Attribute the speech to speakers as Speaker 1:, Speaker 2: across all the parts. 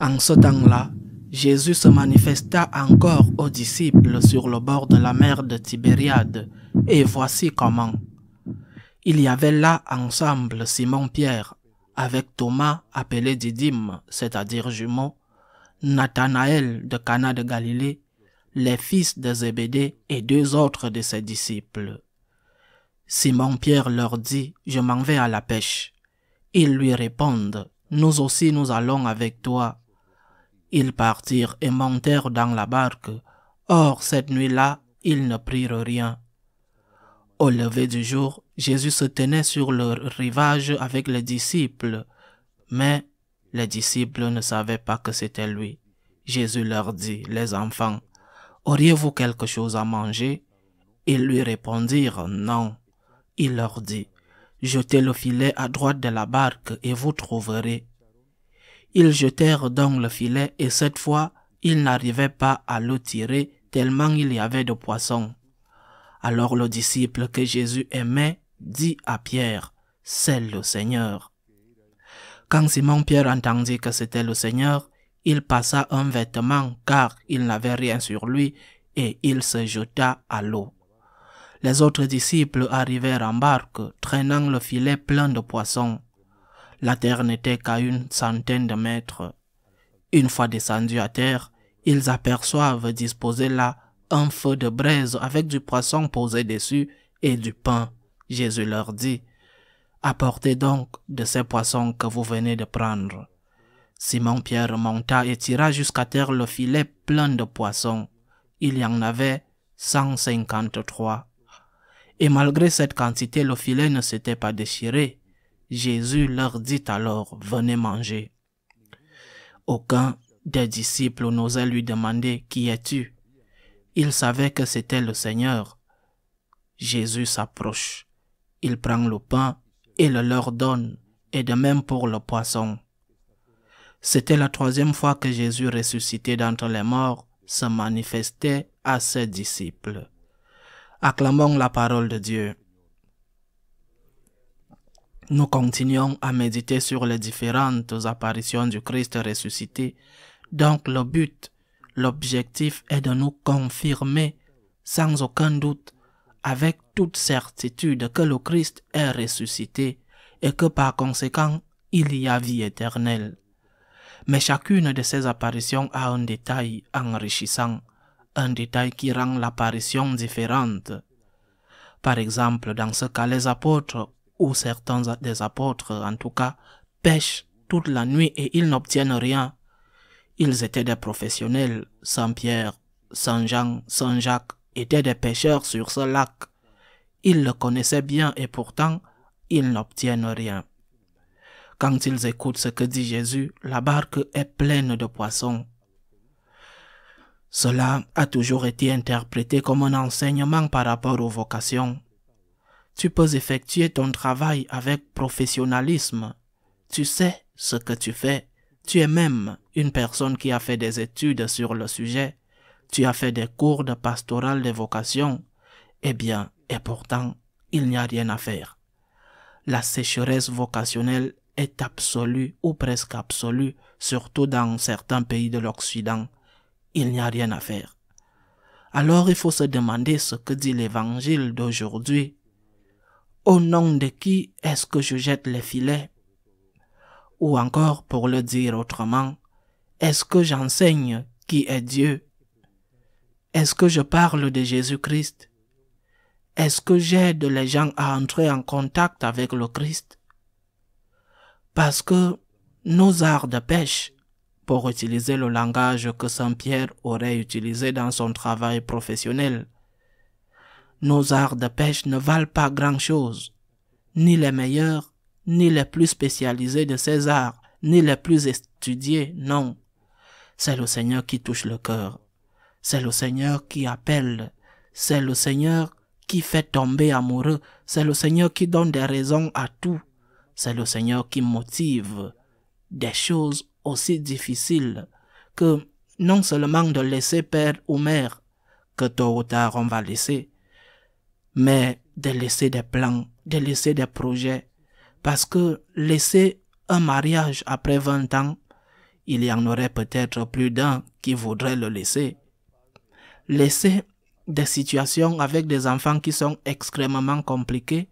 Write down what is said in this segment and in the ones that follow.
Speaker 1: En ce temps-là, Jésus se manifesta encore aux disciples sur le bord de la mer de Tibériade, et voici comment. Il y avait là ensemble Simon-Pierre, avec Thomas appelé Didyme, c'est-à-dire jumeau, Nathanaël de Cana de Galilée, les fils de Zébédée et deux autres de ses disciples. Simon-Pierre leur dit, « Je m'en vais à la pêche. » Ils lui répondent, « Nous aussi nous allons avec toi. » Ils partirent et montèrent dans la barque. Or, cette nuit-là, ils ne prirent rien. Au lever du jour, Jésus se tenait sur le rivage avec les disciples, mais les disciples ne savaient pas que c'était lui. Jésus leur dit, « Les enfants, auriez-vous quelque chose à manger ?» Ils lui répondirent, « Non. » Il leur dit, « Jetez le filet à droite de la barque et vous trouverez. » Ils jetèrent donc le filet et cette fois, ils n'arrivaient pas à le tirer tellement il y avait de poissons. Alors le disciple que Jésus aimait dit à Pierre, « C'est le Seigneur. » Quand Simon-Pierre entendit que c'était le Seigneur, il passa un vêtement car il n'avait rien sur lui et il se jeta à l'eau. Les autres disciples arrivèrent en barque, traînant le filet plein de poissons. La terre n'était qu'à 100 de mètres. Une fois descendus à terre, ils aperçoivent disposé là un feu de braise avec du poisson posé dessus et du pain. Jésus leur dit, « Apportez donc de ces poissons que vous venez de prendre. » Simon-Pierre monta et tira jusqu'à terre le filet plein de poissons. Il y en avait 153. Et malgré cette quantité, le filet ne s'était pas déchiré. Jésus leur dit alors, « Venez manger. » Aucun des disciples n'osait lui demander, « Qui es-tu » Il savait que c'était le Seigneur. Jésus s'approche. Il prend le pain et le leur donne, et de même pour le poisson. C'était la 3e fois que Jésus, ressuscité d'entre les morts, se manifestait à ses disciples. Acclamons la parole de Dieu. Nous continuons à méditer sur les différentes apparitions du Christ ressuscité. Donc le but, l'objectif est de nous confirmer sans aucun doute, avec toute certitude que le Christ est ressuscité et que par conséquent, il y a vie éternelle. Mais chacune de ces apparitions a un détail enrichissant, un détail qui rend l'apparition différente. Par exemple, dans ce cas, les apôtres, ou certains des apôtres en tout cas, pêchent toute la nuit et ils n'obtiennent rien. Ils étaient des professionnels. Saint Pierre, Saint Jean, Saint Jacques étaient des pêcheurs sur ce lac. Ils le connaissaient bien et pourtant, ils n'obtiennent rien. Quand ils écoutent ce que dit Jésus, la barque est pleine de poissons. Cela a toujours été interprété comme un enseignement par rapport aux vocations. Tu peux effectuer ton travail avec professionnalisme. Tu sais ce que tu fais. Tu es même une personne qui a fait des études sur le sujet. Tu as fait des cours de pastoral des vocations. Eh bien, et pourtant, il n'y a rien à faire. La sécheresse vocationnelle est absolue ou presque absolue, surtout dans certains pays de l'Occident. Il n'y a rien à faire. Alors il faut se demander ce que dit l'évangile d'aujourd'hui. Au nom de qui est-ce que je jette les filets? Ou encore, pour le dire autrement, est-ce que j'enseigne qui est Dieu? Est-ce que je parle de Jésus-Christ? Est-ce que j'aide les gens à entrer en contact avec le Christ? Parce que nos arts de pêche, pour utiliser le langage que Saint Pierre aurait utilisé dans son travail professionnel, nos arts de pêche ne valent pas grand-chose, ni les meilleurs, ni les plus spécialisés de ces arts, ni les plus étudiés, non. C'est le Seigneur qui touche le cœur, c'est le Seigneur qui appelle, c'est le Seigneur qui fait tomber amoureux, c'est le Seigneur qui donne des raisons à tout, c'est le Seigneur qui motive des choses aussi difficiles que non seulement de laisser père ou mère, que tôt ou tard on va laisser, mais de laisser des plans, de laisser des projets, parce que laisser un mariage après 20 ans, il y en aurait peut-être plus d'un qui voudrait le laisser. Laisser des situations avec des enfants qui sont extrêmement compliquées,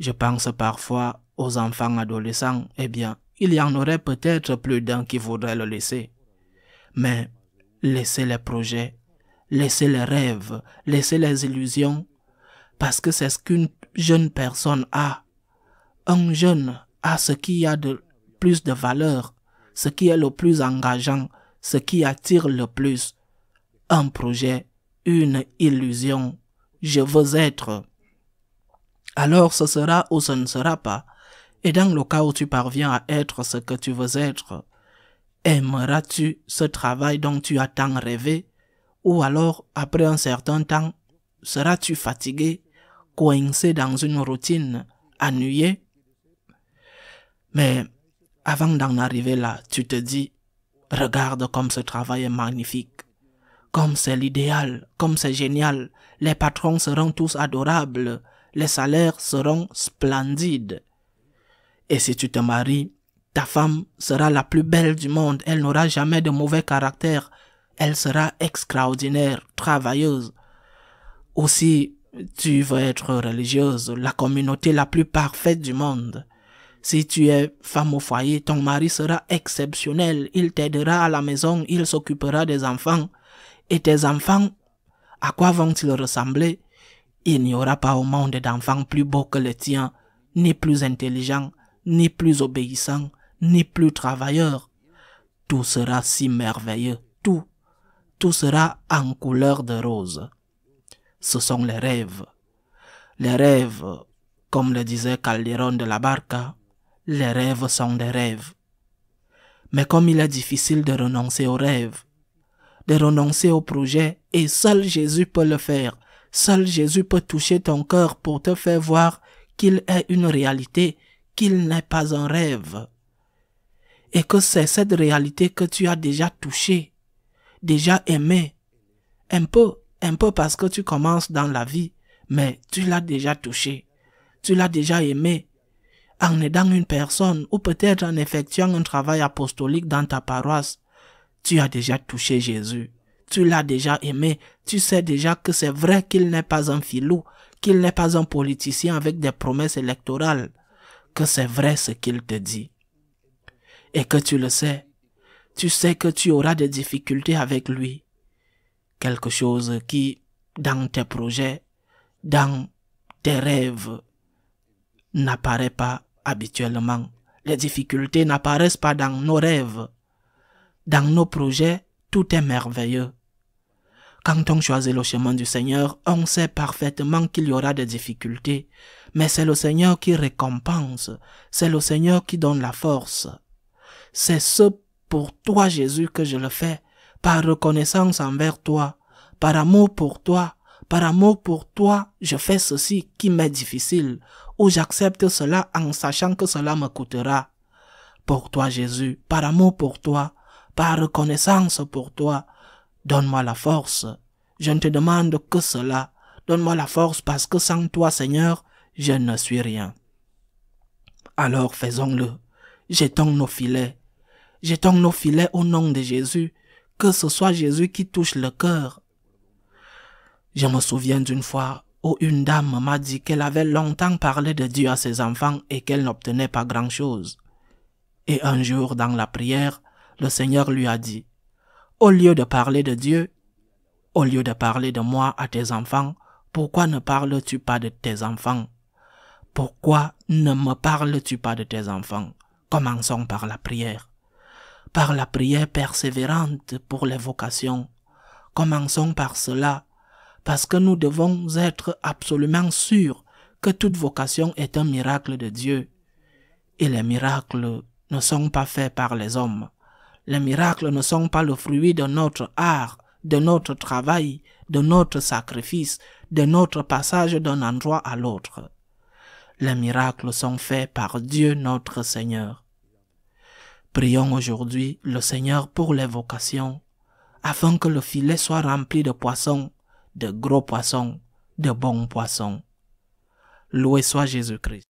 Speaker 1: je pense parfois aux enfants adolescents, eh bien, il y en aurait peut-être plus d'un qui voudrait le laisser. Mais laisser les projets, laisser les rêves, laisser les illusions, parce que c'est ce qu'une jeune personne a. Un jeune a ce qui a de plus de valeur, ce qui est le plus engageant, ce qui attire le plus. Un projet, une illusion, je veux être. Alors ce sera ou ce ne sera pas. Et dans le cas où tu parviens à être ce que tu veux être, aimeras-tu ce travail dont tu as tant rêvé? Ou alors, après un certain temps, seras-tu fatigué, coincé dans une routine, ennuyé? Mais avant d'en arriver là, tu te dis, regarde comme ce travail est magnifique, comme c'est l'idéal, comme c'est génial, les patrons seront tous adorables, les salaires seront splendides. Et si tu te maries, ta femme sera la plus belle du monde, elle n'aura jamais de mauvais caractère, elle sera extraordinaire, travailleuse. Ou si tu veux être religieuse, la communauté la plus parfaite du monde. Si tu es femme au foyer, ton mari sera exceptionnel, il t'aidera à la maison, il s'occupera des enfants. Et tes enfants, à quoi vont-ils ressembler? Il n'y aura pas au monde d'enfants plus beaux que les tiens, ni plus intelligents, ni plus obéissants, ni plus travailleurs. Tout sera si merveilleux, tout sera en couleur de rose. Ce sont les rêves. Les rêves, comme le disait Calderón de la Barca, les rêves sont des rêves. Mais comme il est difficile de renoncer aux rêves, de renoncer au projet, et seul Jésus peut le faire. Seul Jésus peut toucher ton cœur pour te faire voir qu'il est une réalité, qu'il n'est pas un rêve. Et que c'est cette réalité que tu as déjà touchée, déjà aimée. Un peu parce que tu commences dans la vie, mais tu l'as déjà touchée. Tu l'as déjà aimée. En aidant une personne, ou peut-être en effectuant un travail apostolique dans ta paroisse, tu as déjà touché Jésus. Tu l'as déjà aimé. Tu sais déjà que c'est vrai qu'il n'est pas un filou, qu'il n'est pas un politicien avec des promesses électorales, que c'est vrai ce qu'il te dit. Et que tu le sais. Tu sais que tu auras des difficultés avec lui. Quelque chose qui, dans tes projets, dans tes rêves, n'apparaît pas habituellement. Les difficultés n'apparaissent pas dans nos rêves. Dans nos projets, tout est merveilleux. Quand on choisit le chemin du Seigneur, on sait parfaitement qu'il y aura des difficultés, mais c'est le Seigneur qui récompense, c'est le Seigneur qui donne la force. C'est ce pour toi, Jésus, que je le fais, par reconnaissance envers toi, par amour pour toi, je fais ceci qui m'est difficile, ou j'accepte cela en sachant que cela me coûtera. Pour toi, Jésus, par amour pour toi, par reconnaissance pour toi, donne-moi la force. Je ne te demande que cela. Donne-moi la force parce que sans toi, Seigneur, je ne suis rien. Alors faisons-le. Jetons nos filets. Jetons nos filets au nom de Jésus. Que ce soit Jésus qui touche le cœur. Je me souviens d'une fois où une dame m'a dit qu'elle avait longtemps parlé de Dieu à ses enfants et qu'elle n'obtenait pas grand-chose. Et un jour, dans la prière, le Seigneur lui a dit, « Au lieu de parler de Dieu, au lieu de parler de moi à tes enfants, pourquoi ne parles-tu pas de tes enfants? Pourquoi ne me parles-tu pas de tes enfants? Commençons par la prière. Par la prière persévérante pour les vocations. Commençons par cela, parce que nous devons être absolument sûrs que toute vocation est un miracle de Dieu. Et les miracles ne sont pas faits par les hommes. Les miracles ne sont pas le fruit de notre art, de notre travail, de notre sacrifice, de notre passage d'un endroit à l'autre. Les miracles sont faits par Dieu notre Seigneur. Prions aujourd'hui le Seigneur pour les vocations, afin que le filet soit rempli de poissons, de gros poissons, de bons poissons. Loué soit Jésus-Christ.